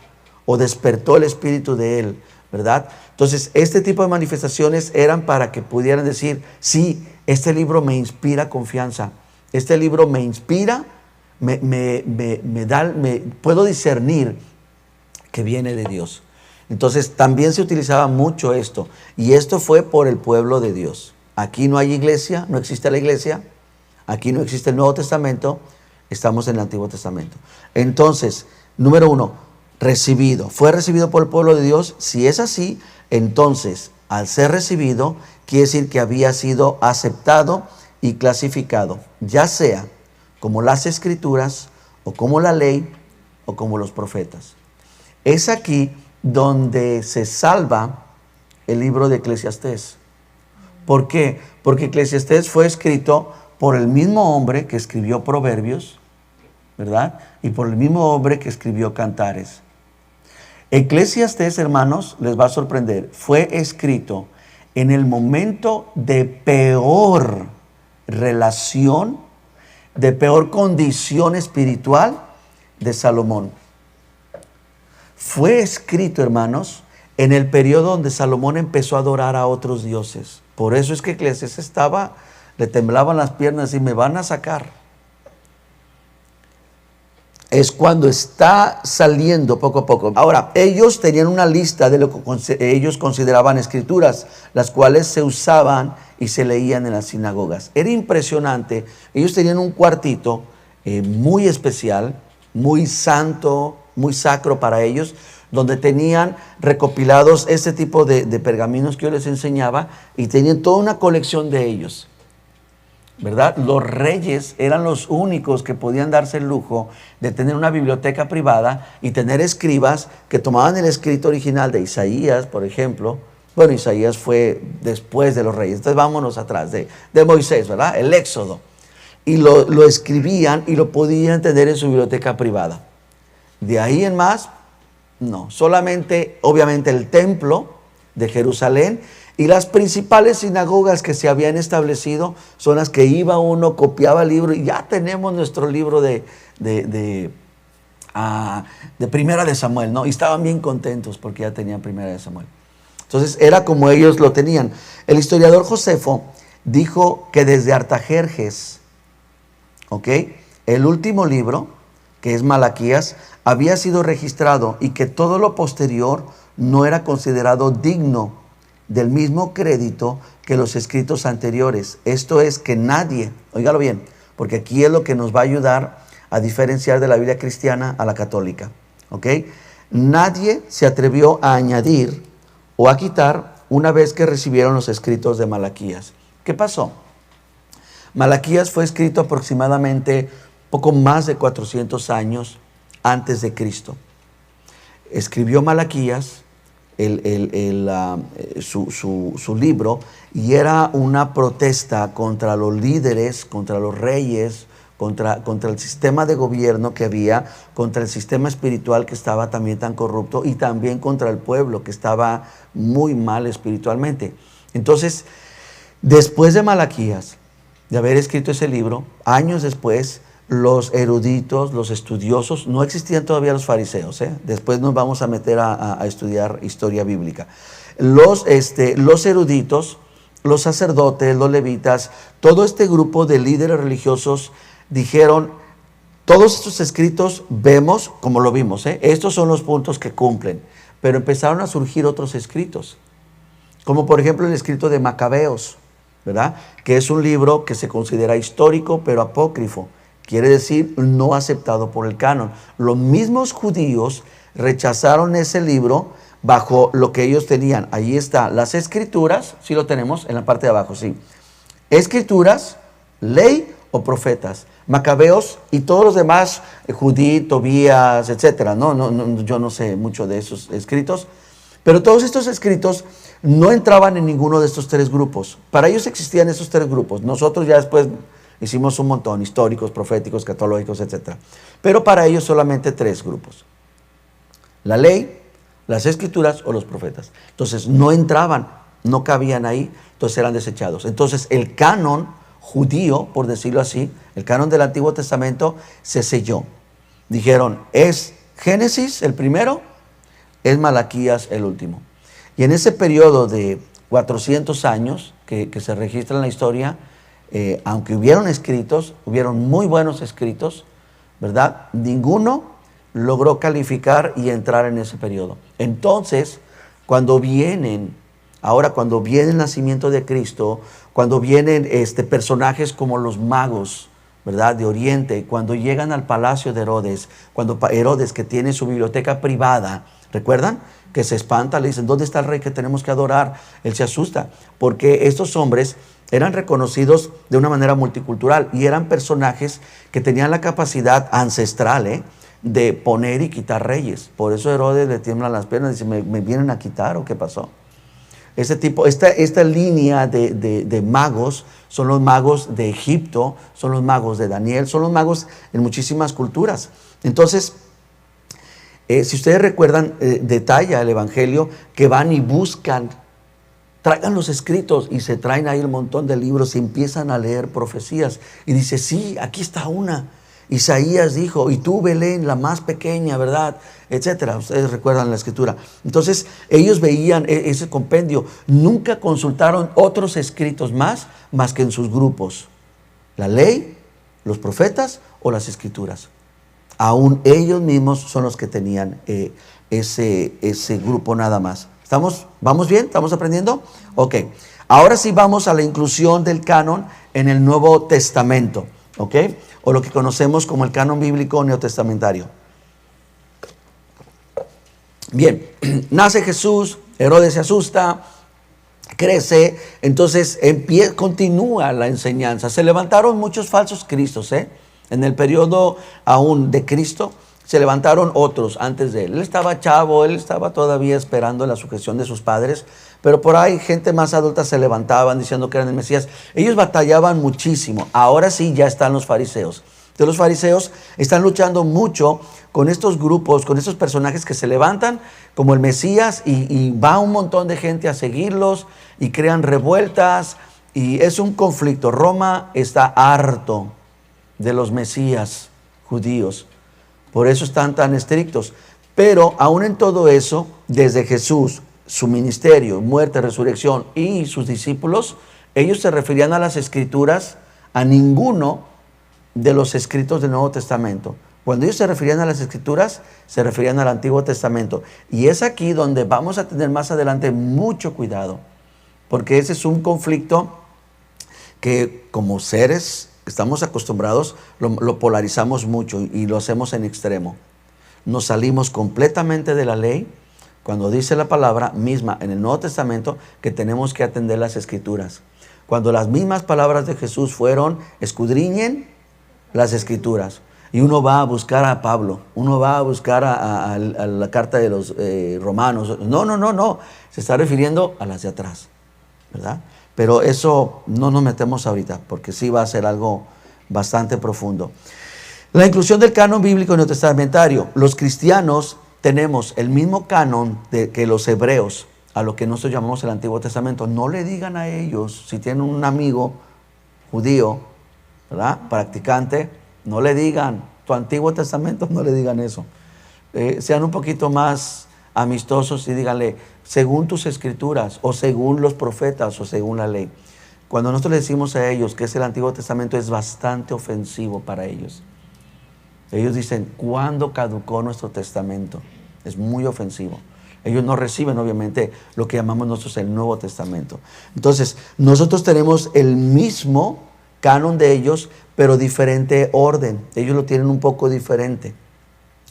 o despertó el Espíritu de él, ¿verdad? Entonces, este tipo de manifestaciones eran para que pudieran decir, sí, este libro me inspira confianza, este libro me inspira, puedo discernir que viene de Dios. Entonces, también se utilizaba mucho esto, y esto fue por el pueblo de Dios. Aquí no hay iglesia, no existe la iglesia, aquí no existe el Nuevo Testamento, estamos en el Antiguo Testamento. Entonces, número 1, recibido. ¿Fue recibido por el pueblo de Dios? Si es así, entonces, al ser recibido, quiere decir que había sido aceptado y clasificado, ya sea como las Escrituras, o como la ley, o como los profetas. Es aquí donde se salva el libro de Eclesiastés. ¿Por qué? Porque Eclesiastés fue escrito por el mismo hombre que escribió Proverbios, ¿verdad? Y por el mismo hombre que escribió Cantares. Eclesiastés, hermanos, les va a sorprender, fue escrito en el momento de peor relación, de peor condición espiritual de Salomón. Fue escrito, hermanos, en el periodo donde Salomón empezó a adorar a otros dioses. Por eso es que Eclesiastés le temblaban las piernas y me van a sacar. Es cuando está saliendo poco a poco. Ahora, ellos tenían una lista de lo que ellos consideraban escrituras, las cuales se usaban y se leían en las sinagogas. Era impresionante. Ellos tenían un cuartito muy especial, muy santo, muy sacro para ellos, donde tenían recopilados este tipo de pergaminos que yo les enseñaba, y tenían toda una colección de ellos, ¿verdad? Los reyes eran los únicos que podían darse el lujo de tener una biblioteca privada y tener escribas que tomaban el escrito original de Isaías, por ejemplo. Bueno, Isaías fue después de los reyes, entonces vámonos atrás de Moisés, ¿verdad? El Éxodo. Y lo escribían y lo podían tener en su biblioteca privada. De ahí en más, no. Solamente, obviamente, el templo de Jerusalén, y las principales sinagogas que se habían establecido son las que iba uno, copiaba el libro, y ya tenemos nuestro libro de Primera de Samuel, ¿no? Y estaban bien contentos porque ya tenían Primera de Samuel. Entonces era como ellos lo tenían. El historiador Josefo dijo que desde Artajerjes, ¿ok?, el último libro, que es Malaquías, había sido registrado y que todo lo posterior no era considerado digno del mismo crédito que los escritos anteriores. Esto es que nadie, óigalo bien, porque aquí es lo que nos va a ayudar a diferenciar de la Biblia cristiana a la católica, ¿ok? Nadie se atrevió a añadir o a quitar una vez que recibieron los escritos de Malaquías. ¿Qué pasó? Malaquías fue escrito aproximadamente poco más de 400 años antes de Cristo. Escribió Malaquías su libro, y era una protesta contra los líderes, contra los reyes, contra el sistema de gobierno que había, contra el sistema espiritual que estaba también tan corrupto, y también contra el pueblo que estaba muy mal espiritualmente. Entonces, después de Malaquías, de haber escrito ese libro, años después, los eruditos, los estudiosos, no existían todavía los fariseos, después nos vamos a meter a estudiar historia bíblica. Los eruditos, los sacerdotes, los levitas, todo este grupo de líderes religiosos dijeron: todos estos escritos vemos como lo vimos, estos son los puntos que cumplen, pero empezaron a surgir otros escritos, como por ejemplo el escrito de Macabeos, ¿verdad?, que es un libro que se considera histórico pero apócrifo. Quiere decir no aceptado por el canon. Los mismos judíos rechazaron ese libro bajo lo que ellos tenían. Ahí está, las escrituras, sí lo tenemos en la parte de abajo, sí. Escrituras, ley o profetas. Macabeos y todos los demás, Judí, Tobías, etcétera. Yo no sé mucho de esos escritos, pero todos estos escritos no entraban en ninguno de estos tres grupos. Para ellos existían esos tres grupos. Nosotros ya después hicimos un montón, históricos, proféticos, catológicos, etc. Pero para ellos solamente tres grupos: la ley, las escrituras o los profetas. Entonces no entraban, no cabían ahí, entonces eran desechados. Entonces el canon judío, por decirlo así, el canon del Antiguo Testamento se selló. Dijeron, es Génesis el primero, es Malaquías el último. Y en ese periodo de 400 años que se registra en la historia, aunque hubieron escritos, hubieron muy buenos escritos, ¿verdad?, ninguno logró calificar y entrar en ese periodo. Entonces, cuando viene el nacimiento de Cristo, cuando vienen personajes como los magos, ¿verdad?, de Oriente, cuando llegan al palacio de Herodes, cuando Herodes, que tiene su biblioteca privada, ¿recuerdan?, que se espanta, le dicen, ¿dónde está el rey que tenemos que adorar? Él se asusta, porque estos hombres eran reconocidos de una manera multicultural y eran personajes que tenían la capacidad ancestral de poner y quitar reyes. Por eso Herodes le tiemblan las piernas y dice, ¿me vienen a quitar o qué pasó? Esta línea de magos son los magos de Egipto, son los magos de Daniel, son los magos en muchísimas culturas. Entonces, si ustedes recuerdan, detalla el Evangelio que van y buscan, traigan los escritos, y se traen ahí un montón de libros y empiezan a leer profecías. Y dice, sí, aquí está una. Isaías dijo, y tú, Belén, la más pequeña, ¿verdad?, etcétera. Ustedes recuerdan la escritura. Entonces, ellos veían ese compendio. Nunca consultaron otros escritos más que en sus grupos. La ley, los profetas o las escrituras. Aún ellos mismos son los que tenían ese grupo nada más. ¿Vamos bien? ¿Estamos aprendiendo? Ok. Ahora sí vamos a la inclusión del canon en el Nuevo Testamento, ¿ok? O lo que conocemos como el canon bíblico neotestamentario. Bien, nace Jesús, Herodes se asusta, crece, entonces continúa la enseñanza. Se levantaron muchos falsos cristos, en el periodo aún de Cristo. Se levantaron otros antes de él. Él estaba chavo, él estaba todavía esperando la sujeción de sus padres, pero por ahí gente más adulta se levantaban diciendo que eran el Mesías. Ellos batallaban muchísimo. Ahora sí ya están los fariseos. de los fariseos están luchando mucho con estos grupos, con estos personajes que se levantan como el Mesías y va un montón de gente a seguirlos y crean revueltas y es un conflicto. Roma está harto de los Mesías judíos, por eso están tan estrictos. Pero aún en todo eso, desde Jesús, su ministerio, muerte, resurrección y sus discípulos, ellos se referían a las Escrituras, a ninguno de los escritos del Nuevo Testamento. Cuando ellos se referían a las Escrituras, se referían al Antiguo Testamento. Y es aquí donde vamos a tener más adelante mucho cuidado, porque ese es un conflicto que como seres que estamos acostumbrados, lo polarizamos mucho y lo hacemos en extremo. Nos salimos completamente de la ley cuando dice la palabra misma en el Nuevo Testamento que tenemos que atender las Escrituras. Cuando las mismas palabras de Jesús fueron, escudriñen las Escrituras. Y uno va a buscar a Pablo, uno va a buscar a la carta de los romanos. No. Se está refiriendo a las de atrás, ¿verdad? Pero eso no nos metemos ahorita, porque sí va a ser algo bastante profundo. La inclusión del canon bíblico neotestamentario. Los cristianos tenemos el mismo canon que los hebreos, a lo que nosotros llamamos el Antiguo Testamento. No le digan a ellos, si tienen un amigo judío, ¿verdad?, practicante, no le digan tu Antiguo Testamento, no le digan eso. Sean un poquito más amistosos y díganle, según tus escrituras, o según los profetas, o según la ley. Cuando nosotros le decimos a ellos que es el Antiguo Testamento, es bastante ofensivo para ellos. Ellos dicen, ¿cuándo caducó nuestro testamento? Es muy ofensivo. Ellos no reciben, obviamente, lo que llamamos nosotros el Nuevo Testamento. Entonces, nosotros tenemos el mismo canon de ellos, pero diferente orden. Ellos lo tienen un poco diferente.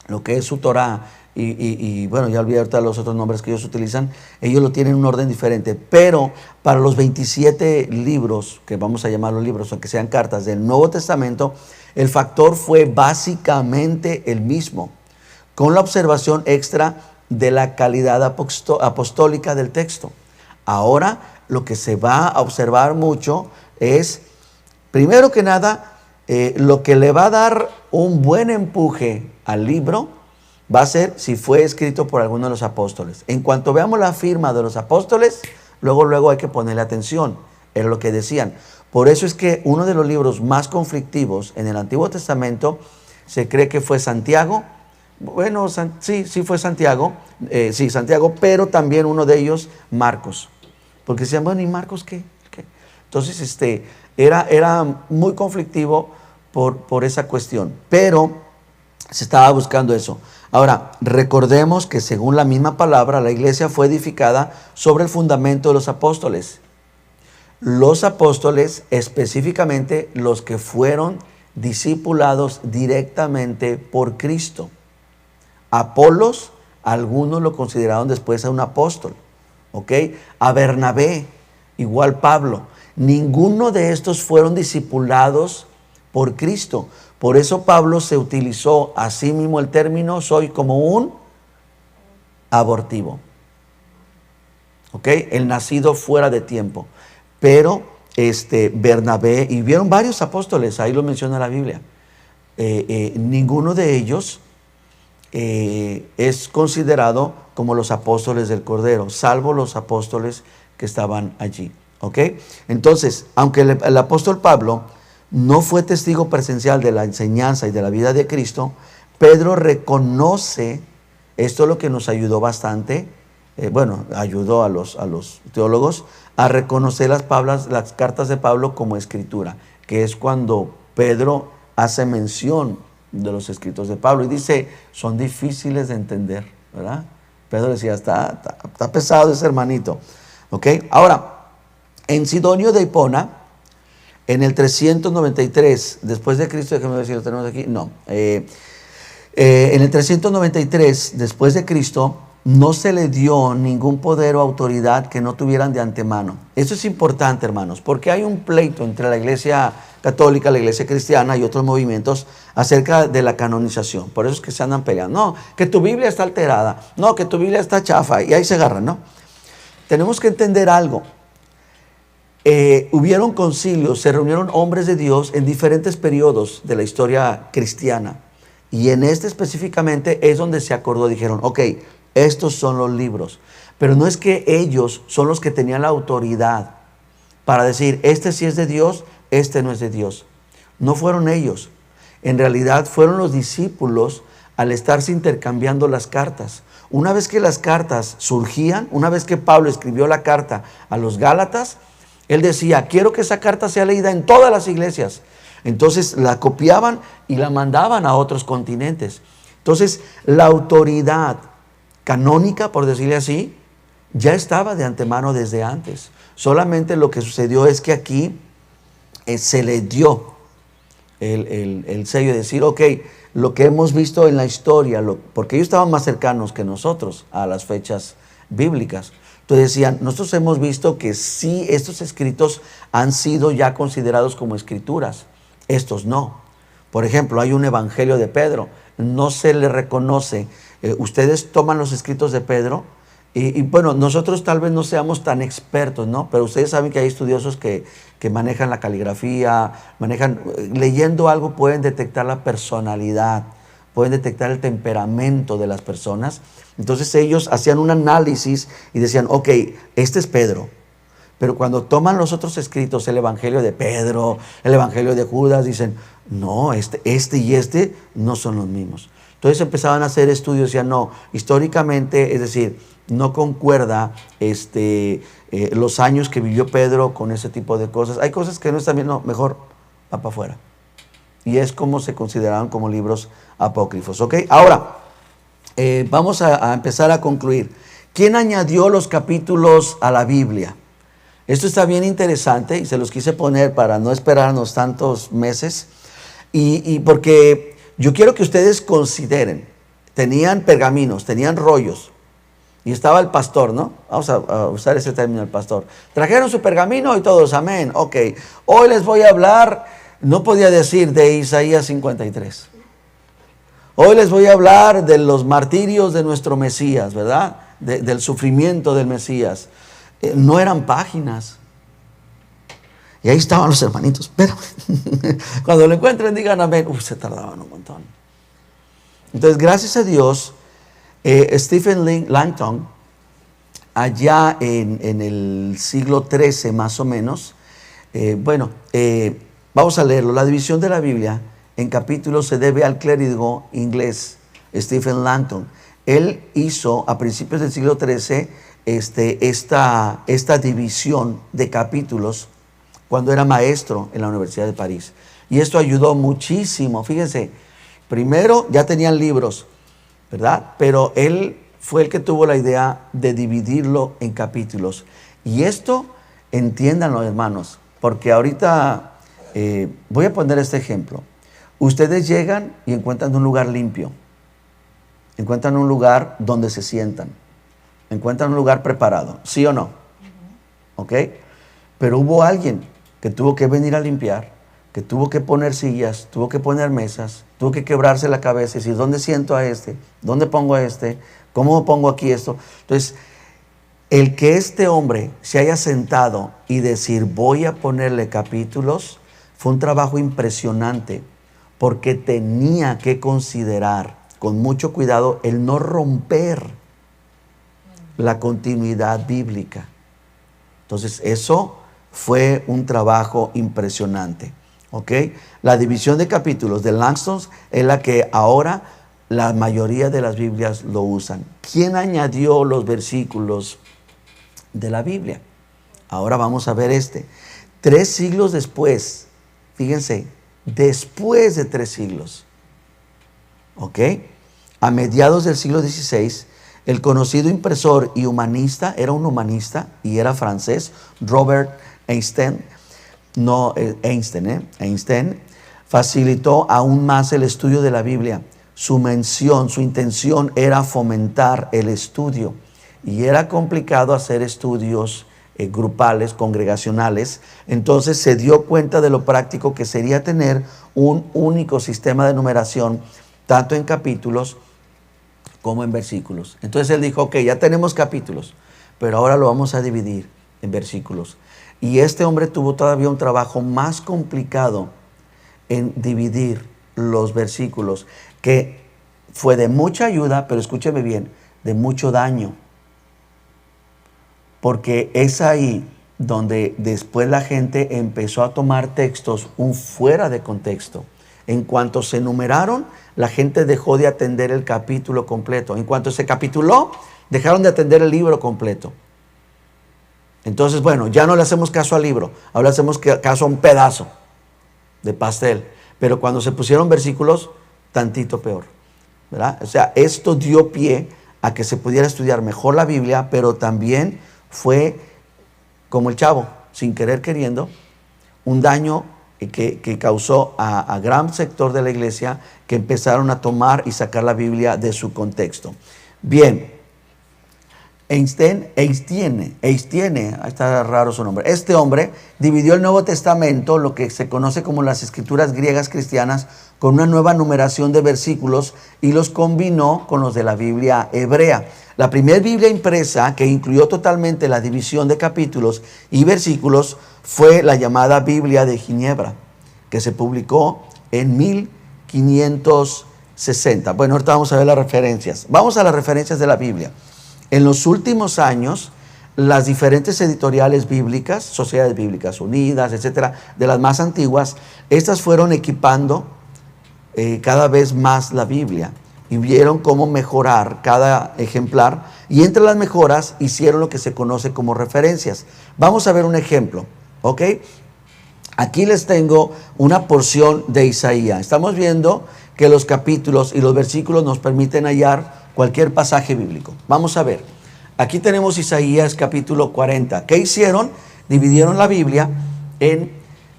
Lo que es su Torá y bueno, ya olvidé ahorita los otros nombres que ellos utilizan, ellos lo tienen en un orden diferente. Pero para los 27 libros, que vamos a llamarlos libros, aunque sean cartas del Nuevo Testamento, el factor fue básicamente el mismo, con la observación extra de la calidad apostólica del texto. Ahora, lo que se va a observar mucho es, primero que nada, lo que le va a dar un buen empuje al libro va a ser si fue escrito por alguno de los apóstoles. En cuanto veamos la firma de los apóstoles, luego hay que ponerle atención. Era lo que decían. Por eso es que uno de los libros más conflictivos en el Antiguo Testamento se cree que fue Santiago. Bueno, sí fue Santiago, Santiago, pero también uno de ellos, Marcos. Porque decían, bueno, ¿y Marcos qué? Entonces, era muy conflictivo por esa cuestión, pero se estaba buscando eso. Ahora, recordemos que según la misma palabra, la iglesia fue edificada sobre el fundamento de los apóstoles. Los apóstoles, específicamente los que fueron discipulados directamente por Cristo. Apolos, algunos lo consideraron después a un apóstol, ¿ok? A Bernabé, igual Pablo. Ninguno de estos fueron discipulados por Cristo. Por eso Pablo se utilizó a sí mismo el término, soy como un abortivo, ¿ok? El nacido fuera de tiempo. Pero Bernabé, y vieron varios apóstoles, ahí lo menciona la Biblia, ninguno de ellos es considerado como los apóstoles del Cordero, salvo los apóstoles que estaban allí, ¿ok? Entonces, aunque el apóstol Pablo no fue testigo presencial de la enseñanza y de la vida de Cristo, Pedro reconoce, esto es lo que nos ayudó bastante, ayudó a los teólogos a reconocer las cartas de Pablo como escritura, que es cuando Pedro hace mención de los escritos de Pablo y dice, son difíciles de entender, ¿verdad? Pedro decía, está pesado ese hermanito, ¿ok? Ahora, en Sidonio de Hipona, en el 393 después de Cristo, déjame ver si lo tenemos aquí, no, en el 393 después de Cristo, no se le dio ningún poder o autoridad que no tuvieran de antemano. Eso es importante, hermanos, porque hay un pleito entre la iglesia católica, la iglesia cristiana y otros movimientos acerca de la canonización. Por eso es que se andan peleando. No, que tu Biblia está alterada. No, que tu Biblia está chafa. Y ahí se agarran, ¿no? Tenemos que entender algo. hubieron concilios, se reunieron hombres de Dios en diferentes periodos de la historia cristiana. Y en este específicamente es donde se acordó, dijeron, ok, estos son los libros. Pero no es que ellos son los que tenían la autoridad para decir, este sí es de Dios, este no es de Dios. No fueron ellos. En realidad fueron los discípulos al estarse intercambiando las cartas. Una vez que las cartas surgían, una vez que Pablo escribió la carta a los Gálatas, él decía, quiero que esa carta sea leída en todas las iglesias. Entonces la copiaban y la mandaban a otros continentes. Entonces la autoridad canónica, por decirle así, ya estaba de antemano desde antes. Solamente lo que sucedió es que aquí se le dio el sello de decir, ok, lo que hemos visto en la historia, porque ellos estaban más cercanos que nosotros a las fechas bíblicas. Entonces decían, nosotros hemos visto que sí, estos escritos han sido ya considerados como escrituras, estos no. Por ejemplo, hay un evangelio de Pedro, no se le reconoce. Ustedes toman los escritos de Pedro y bueno, nosotros tal vez no seamos tan expertos, ¿no? Pero ustedes saben que hay estudiosos que manejan la caligrafía, leyendo algo pueden detectar la personalidad, pueden detectar el temperamento de las personas. Entonces ellos hacían un análisis y decían, ok, este es Pedro. Pero cuando toman los otros escritos, el evangelio de Pedro, el evangelio de Judas, dicen, no, este y este no son los mismos. Entonces empezaban a hacer estudios y decían, no, históricamente, es decir, no concuerda los años que vivió Pedro con ese tipo de cosas. Hay cosas que no están bien, no, mejor va para afuera. Y es como se consideraban como libros apócrifos. ¿Ok? Ahora, vamos a empezar a concluir. ¿Quién añadió los capítulos a la Biblia? Esto está bien interesante y se los quise poner para no esperarnos tantos meses. Y porque yo quiero que ustedes consideren, tenían pergaminos, tenían rollos. Y estaba el pastor, ¿no? Vamos a usar ese término, el pastor. Trajeron su pergamino y todos, amén. Ok, hoy les voy a hablar, no podía decir de Isaías 53. Hoy les voy a hablar de los martirios de nuestro Mesías, ¿verdad? Del sufrimiento del Mesías. No eran páginas. Y ahí estaban los hermanitos. Pero cuando lo encuentren, digan amén. Se tardaban un montón. Entonces, gracias a Dios, Stephen Langton, allá en el siglo XIII más o menos, vamos a leerlo. La división de la Biblia en capítulos se debe al clérigo inglés Stephen Langton. Él hizo a principios del siglo XIII esta división de capítulos cuando era maestro en la Universidad de París. Y esto ayudó muchísimo. Fíjense, primero ya tenían libros, ¿verdad? Pero él fue el que tuvo la idea de dividirlo en capítulos. Y esto, entiéndanlo, hermanos, porque ahorita voy a poner este ejemplo. Ustedes llegan y encuentran un lugar limpio. Encuentran un lugar donde se sientan. Encuentran un lugar preparado, ¿sí o no? ¿Ok? Pero hubo alguien que tuvo que venir a limpiar, que tuvo que poner sillas, tuvo que poner mesas, tuvo que quebrarse la cabeza y decir, ¿dónde siento a este? ¿Dónde pongo a este? ¿Cómo pongo aquí esto? Entonces, el que este hombre se haya sentado y decir, voy a ponerle capítulos, fue un trabajo impresionante, porque tenía que considerar con mucho cuidado el no romper la continuidad bíblica. Entonces, eso fue un trabajo impresionante. ¿Ok? La división de capítulos de Langton es la que ahora la mayoría de las Biblias lo usan. ¿Quién añadió los versículos de la Biblia? Ahora vamos a ver 3 siglos después, fíjense, después de 3 siglos, ¿ok? A mediados del siglo XVI, el conocido impresor y humanista, era un humanista y era francés, Robert Einstein, Einstein facilitó aún más el estudio de la Biblia. Su intención era fomentar el estudio y era complicado hacer estudios grupales, congregacionales. Entonces se dio cuenta de lo práctico que sería tener un único sistema de numeración, tanto en capítulos como en versículos. Entonces él dijo, ok, ya tenemos capítulos, pero ahora lo vamos a dividir en versículos. Y este hombre tuvo todavía un trabajo más complicado en dividir los versículos, que fue de mucha ayuda, pero escúcheme bien, de mucho daño. Porque es ahí donde después la gente empezó a tomar textos fuera de contexto. En cuanto se numeraron, la gente dejó de atender el capítulo completo. En cuanto se capituló, dejaron de atender el libro completo. Entonces, bueno, ya no le hacemos caso al libro, ahora hacemos caso a un pedazo de pastel. Pero cuando se pusieron versículos, tantito peor, ¿verdad? O sea, esto dio pie a que se pudiera estudiar mejor la Biblia, pero también fue como el chavo, sin querer queriendo, un daño que causó a gran sector de la iglesia, que empezaron a tomar y sacar la Biblia de su contexto. Bien, Einstein, está raro su nombre. Este hombre dividió el Nuevo Testamento, lo que se conoce como las escrituras griegas cristianas, con una nueva numeración de versículos y los combinó con los de la Biblia hebrea. La primera Biblia impresa que incluyó totalmente la división de capítulos y versículos fue la llamada Biblia de Ginebra, que se publicó en 1560. Bueno, ahorita vamos a ver las referencias. Vamos a las referencias de la Biblia. En los últimos años, las diferentes editoriales bíblicas, Sociedades Bíblicas Unidas, etcétera, de las más antiguas, estas fueron equipando cada vez más la Biblia y vieron cómo mejorar cada ejemplar, y entre las mejoras hicieron lo que se conoce como referencias. Vamos a ver un ejemplo, ¿ok? Aquí les tengo una porción de Isaías. Estamos viendo que los capítulos y los versículos nos permiten hallar cualquier pasaje bíblico. Vamos a ver. Aquí tenemos Isaías capítulo 40. ¿Qué hicieron? Dividieron la Biblia en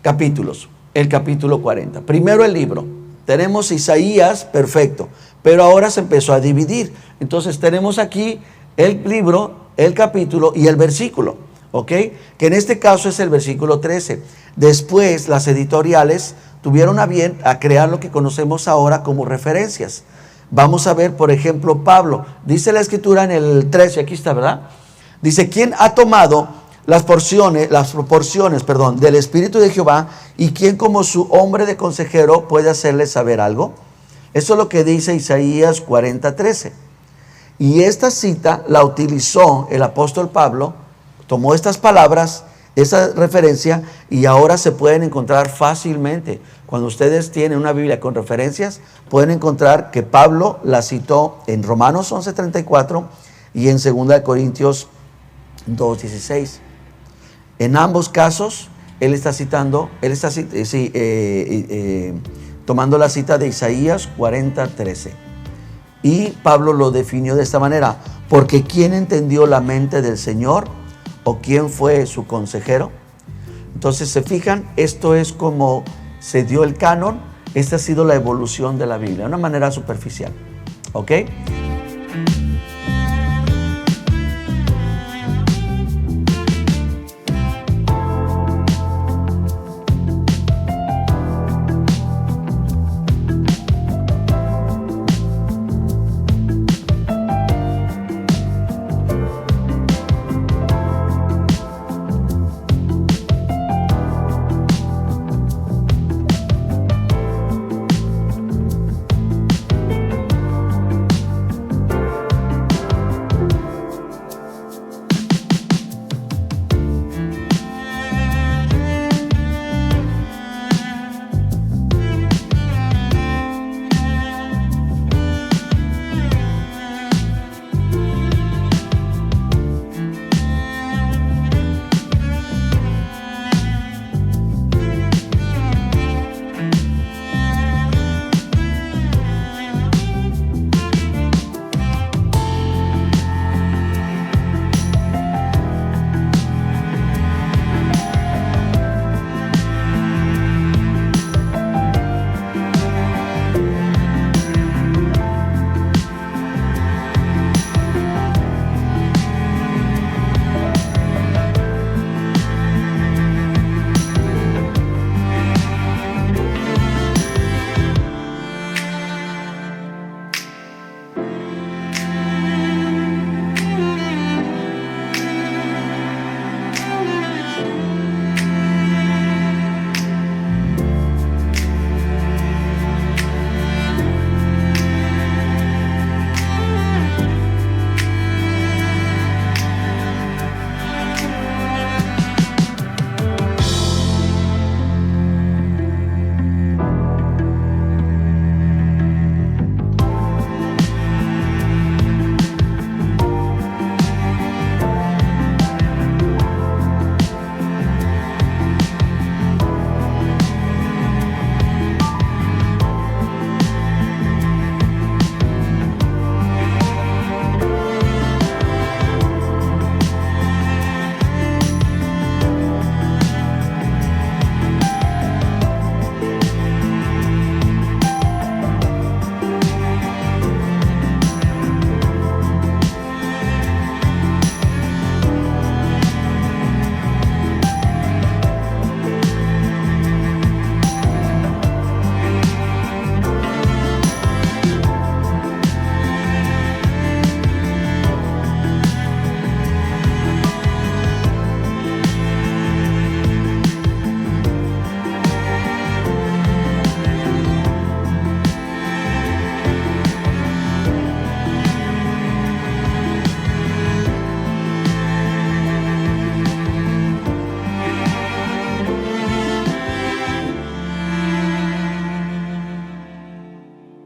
capítulos. El capítulo 40. Primero el libro. Tenemos Isaías, perfecto. Pero ahora se empezó a dividir. Entonces tenemos aquí el libro, el capítulo y el versículo. ¿Ok? Que en este caso es el versículo 13. Después las editoriales tuvieron a bien a crear lo que conocemos ahora como referencias. Vamos a ver, por ejemplo, Pablo. Dice la escritura en el 13, aquí está, ¿verdad? Dice, ¿quién ha tomado las proporciones, del Espíritu de Jehová, y quién como su hombre de consejero puede hacerle saber algo? Eso es lo que dice Isaías 40:13. Y esta cita la utilizó el apóstol Pablo, tomó estas palabras, esa referencia, y ahora se pueden encontrar fácilmente. Cuando ustedes tienen una Biblia con referencias, pueden encontrar que Pablo la citó en Romanos 11:34 y en 2 Corintios 2:16. En ambos casos, él está tomando la cita de Isaías 40:13. Y Pablo lo definió de esta manera: porque ¿quién entendió la mente del Señor? ¿O quién fue su consejero? Entonces, se fijan, esto es como se dio el canon. Esta ha sido la evolución de la Biblia, de una manera superficial. ¿Ok?